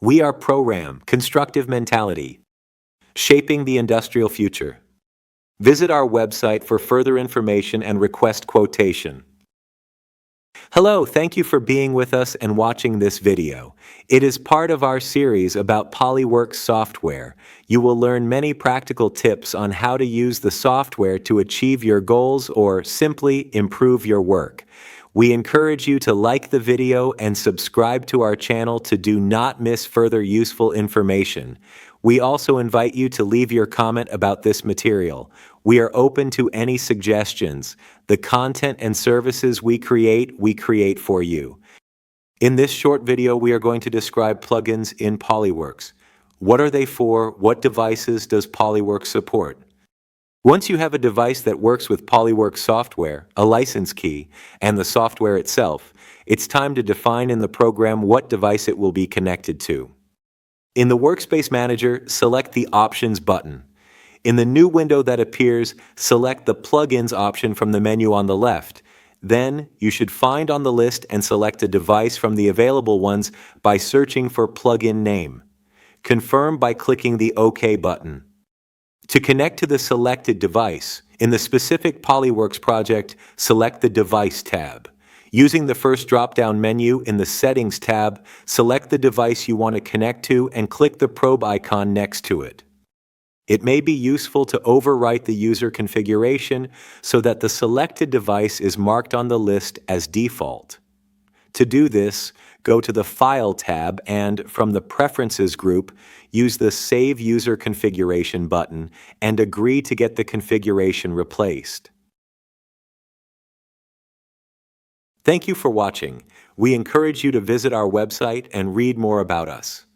We are Proram, Constructive Mentality, shaping the industrial future. Visit our website for further information and request quotation. Hello, thank you for being with us and watching this video. It is part of our series about PolyWorks software. You will learn many practical tips on how to use the software to achieve your goals or simply improve your work. We encourage you to like the video and subscribe to our channel to do not miss further useful information. We also invite you to leave your comment about this material. We are open to any suggestions. The content and services we create for you. In this short video, we are going to describe plugins in PolyWorks. What are they for? What devices does PolyWorks support? Once you have a device that works with PolyWorks software, a license key, and the software itself, it's time to define in the program what device it will be connected to. In the Workspace Manager, select the Options button. In the new window that appears, select the Plugins option from the menu on the left. Then, you should find on the list and select a device from the available ones by searching for plugin name. Confirm by clicking the OK button. To connect to the selected device, in the specific PolyWorks project, select the Device tab. Using the first drop-down menu in the Settings tab, select the device you want to connect to and click the probe icon next to it. It may be useful to overwrite the user configuration so that the selected device is marked on the list as default. To do this, go to the File tab and, from the Preferences group, use the Save User Configuration button and agree to get the configuration replaced. Thank you for watching. We encourage you to visit our website and read more about us.